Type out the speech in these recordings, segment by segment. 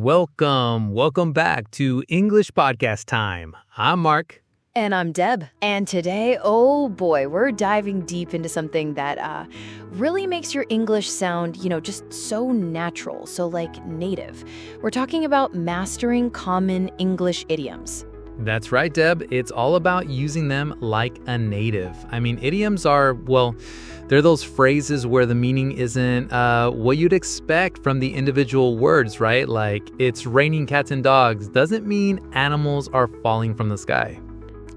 Welcome back to English Podcast Time. I'm Mark. And I'm Deb. And today, oh boy, we're diving deep into something that really makes your English sound, just so natural, so like native. We're talking about mastering common English idioms. That's right, Deb. It's all about using them like a native. I mean, idioms are, they're those phrases where the meaning isn't what you'd expect from the individual words, right? Like, it's raining cats and dogs doesn't mean animals are falling from the sky.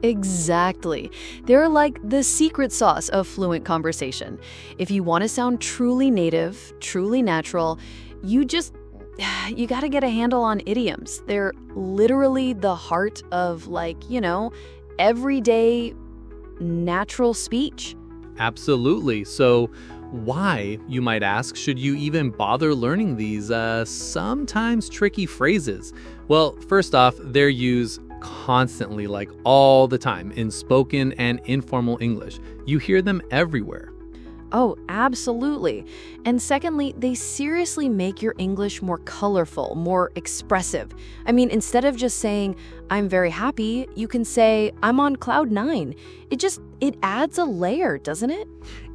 Exactly. They're like the secret sauce of fluent conversation. If you want to sound truly native, truly natural, you got to get a handle on idioms. They're literally the heart of everyday natural speech. Absolutely. So why, you might ask, should you even bother learning these sometimes tricky phrases? Well, first off, they're used constantly, like all the time, in spoken and informal English. You hear them everywhere. Oh, absolutely. And secondly, they seriously make your English more colorful, more expressive. I mean, instead of just saying, I'm very happy, you can say, I'm on cloud nine. It adds a layer, doesn't it?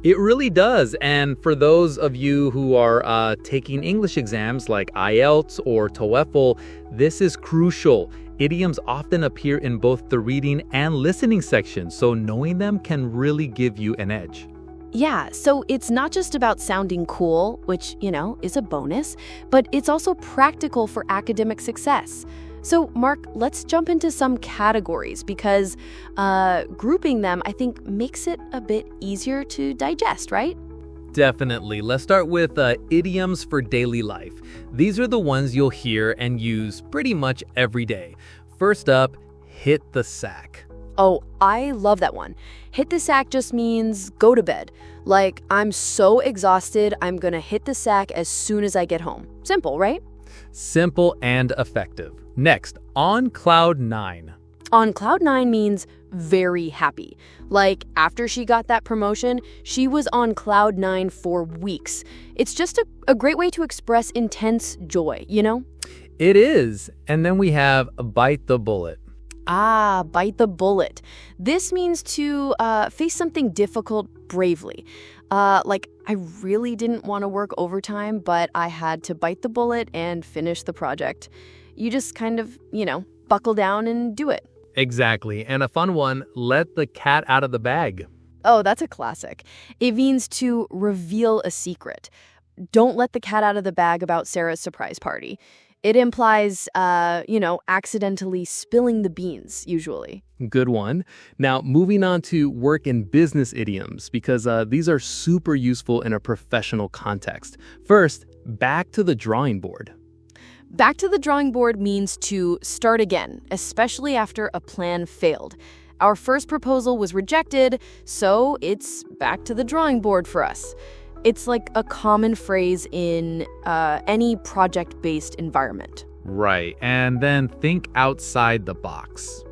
It really does. And for those of you who are taking English exams like IELTS or TOEFL, this is crucial. Idioms often appear in both the reading and listening sections, so knowing them can really give you an edge. Yeah, so it's not just about sounding cool, which, is a bonus, but it's also practical for academic success. So, Mark, let's jump into some categories because grouping them, I think, makes it a bit easier to digest, right? Definitely. Let's start with idioms for daily life. These are the ones you'll hear and use pretty much every day. First up, hit the sack. Oh, I love that one. Hit the sack just means go to bed. Like, I'm so exhausted, I'm gonna hit the sack as soon as I get home. Simple, right? Simple and effective. Next, on cloud nine. On cloud nine means very happy. Like, after she got that promotion, she was on cloud nine for weeks. It's just a great way to express intense joy, It is. And then we have bite the bullet. Ah, bite the bullet. This means to face something difficult bravely. Like, I really didn't want to work overtime, but I had to bite the bullet and finish the project. You just kind of, buckle down and do it. Exactly. And a fun one, let the cat out of the bag. Oh, that's a classic. It means to reveal a secret. Don't let the cat out of the bag about Sarah's surprise party. It implies, accidentally spilling the beans, usually. Good one. Now, moving on to work and business idioms, because these are super useful in a professional context. First, back to the drawing board. Back to the drawing board means to start again, especially after a plan failed. Our first proposal was rejected, so it's back to the drawing board for us. It's like a common phrase in any project-based environment. Right. And then think outside the box.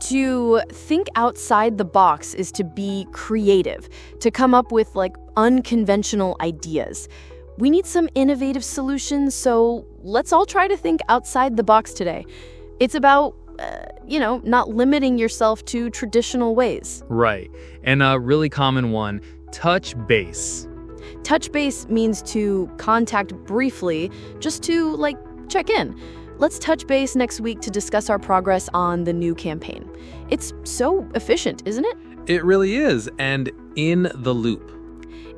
To think outside the box is to be creative, to come up with unconventional ideas. We need some innovative solutions, so let's all try to think outside the box today. It's about not limiting yourself to traditional ways. Right. And a really common one, touch base. Touch base means to contact briefly, just to check in. Let's touch base next week to discuss our progress on the new campaign. It's so efficient, isn't it? It really is. And in the loop.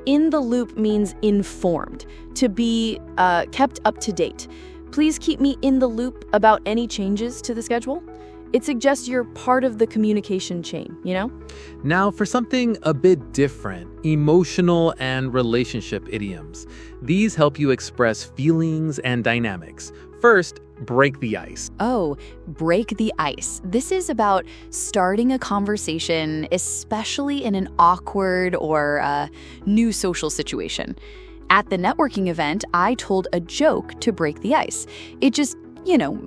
In the loop means informed, to be kept up to date. Please keep me in the loop about any changes to the schedule. It suggests you're part of the communication chain, Now, for something a bit different, emotional and relationship idioms. These help you express feelings and dynamics. First, break the ice. Oh, break the ice. This is about starting a conversation, especially in an awkward or new social situation. At the networking event, I told a joke to break the ice. It just,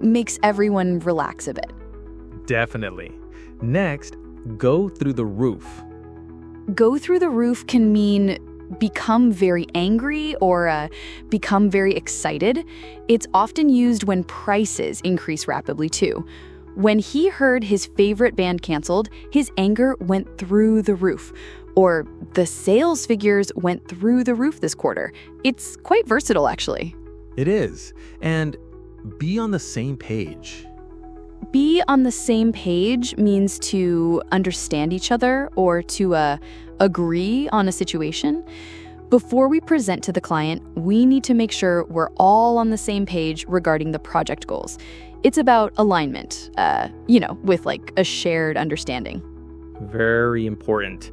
makes everyone relax a bit. Definitely. Next, go through the roof. Go through the roof can mean become very angry or become very excited. It's often used when prices increase rapidly too. When he heard his favorite band canceled, his anger went through the roof. Or the sales figures went through the roof this quarter. It's quite versatile, actually. It is. And be on the same page. Be on the same page means to understand each other or to agree on a situation. Before we present to the client, we need to make sure we're all on the same page regarding the project goals. It's about alignment, with like a shared understanding. Very important.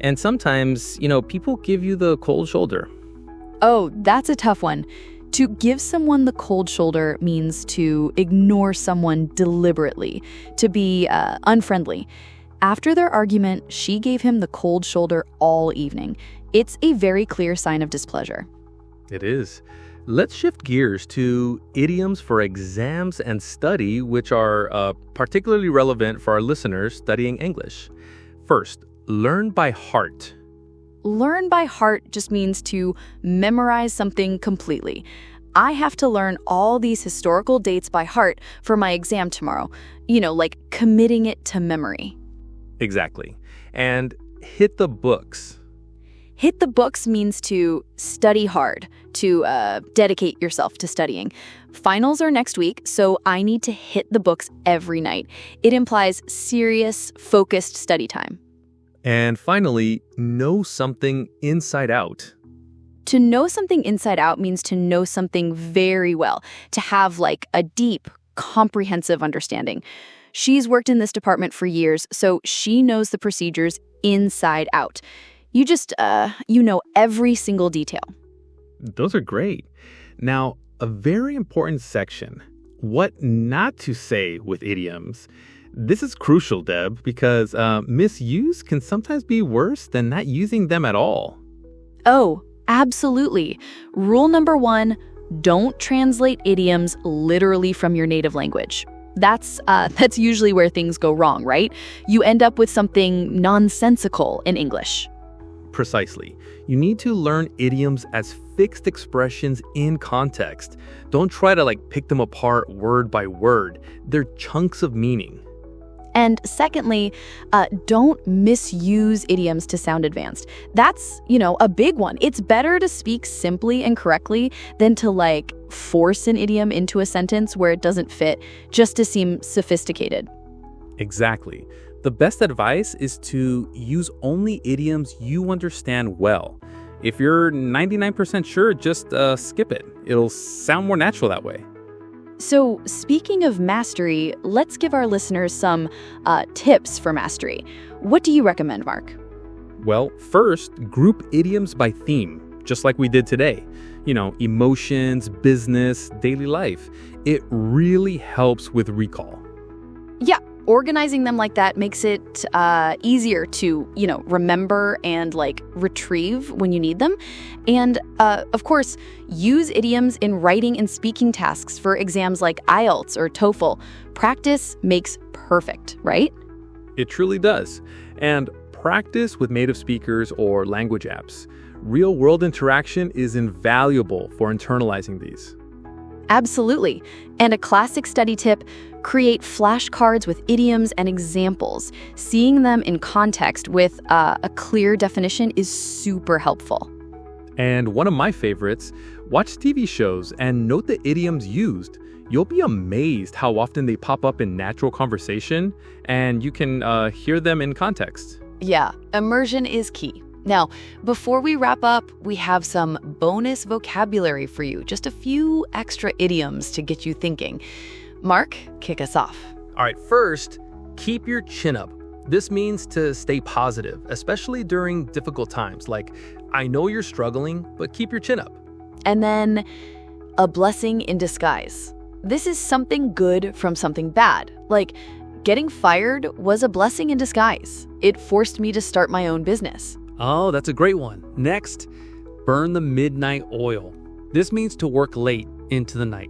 And sometimes, people give you the cold shoulder. Oh, that's a tough one. To give someone the cold shoulder means to ignore someone deliberately, to be unfriendly. After their argument, she gave him the cold shoulder all evening. It's a very clear sign of displeasure. It is. Let's shift gears to idioms for exams and study, which are particularly relevant for our listeners studying English. First, learn by heart. Learn by heart just means to memorize something completely. I have to learn all these historical dates by heart for my exam tomorrow. Like committing it to memory. Exactly. And hit the books. Hit the books means to study hard, to dedicate yourself to studying. Finals are next week, so I need to hit the books every night. It implies serious, focused study time. And finally, know something inside out. To know something inside out means to know something very well, to have like a deep, comprehensive understanding. She's worked in this department for years, so she knows the procedures inside out. You just, know every single detail. Those are great. Now, a very important section, what not to say with idioms. This is crucial, Deb, because misuse can sometimes be worse than not using them at all. Oh, absolutely. Rule number 1, don't translate idioms literally from your native language. That's usually where things go wrong, right? You end up with something nonsensical in English. Precisely. You need to learn idioms as fixed expressions in context. Don't try to pick them apart word by word. They're chunks of meaning. And secondly, don't misuse idioms to sound advanced. That's, a big one. It's better to speak simply and correctly than to force an idiom into a sentence where it doesn't fit just to seem sophisticated. Exactly. The best advice is to use only idioms you understand well. If you're 99% sure, just skip it. It'll sound more natural that way. So speaking of mastery, let's give our listeners some tips for mastery. What do you recommend, Mark? Well, first, group idioms by theme, just like we did today. Emotions, business, daily life. It really helps with recall. Yeah, organizing them like that makes it easier to, remember and retrieve when you need them. And of course, use idioms in writing and speaking tasks for exams like IELTS or TOEFL. Practice makes perfect, right? It truly does. And practice with native speakers or language apps. Real-world interaction is invaluable for internalizing these. Absolutely. And a classic study tip, create flashcards with idioms and examples. Seeing them in context with a clear definition is super helpful. And one of my favorites, watch TV shows and note the idioms used. You'll be amazed how often they pop up in natural conversation, and you can hear them in context. Yeah, immersion is key. Now, before we wrap up, we have some bonus vocabulary for you, just a few extra idioms to get you thinking. Mark, kick us off. All right, first, keep your chin up. This means to stay positive, especially during difficult times. I know you're struggling, but keep your chin up. And then, a blessing in disguise. This is something good from something bad. Getting fired was a blessing in disguise. It forced me to start my own business. Oh, that's a great one. Next, burn the midnight oil. This means to work late into the night.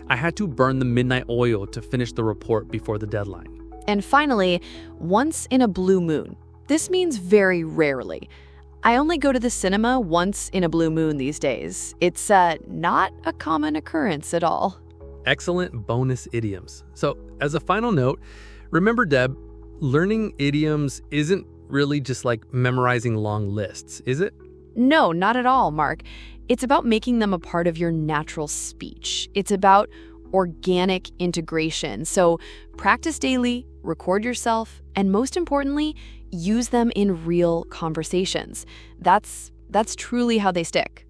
I had to burn the midnight oil to finish the report before the deadline. And finally, once in a blue moon. This means very rarely. I only go to the cinema once in a blue moon these days. It's not a common occurrence at all. Excellent bonus idioms. So, as a final note, remember, Deb, learning idioms isn't really just like memorizing long lists, is it? No, not at all, Mark. It's about making them a part of your natural speech. It's about organic integration. So practice daily, record yourself, and most importantly, use them in real conversations. That's truly how they stick.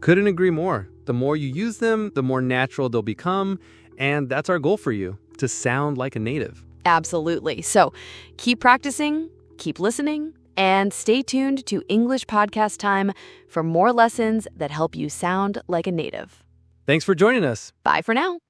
Couldn't agree more. The more you use them, the more natural they'll become. And that's our goal for you, to sound like a native. Absolutely. So keep practicing, keep listening, and stay tuned to English Podcast Time for more lessons that help you sound like a native. Thanks for joining us. Bye for now.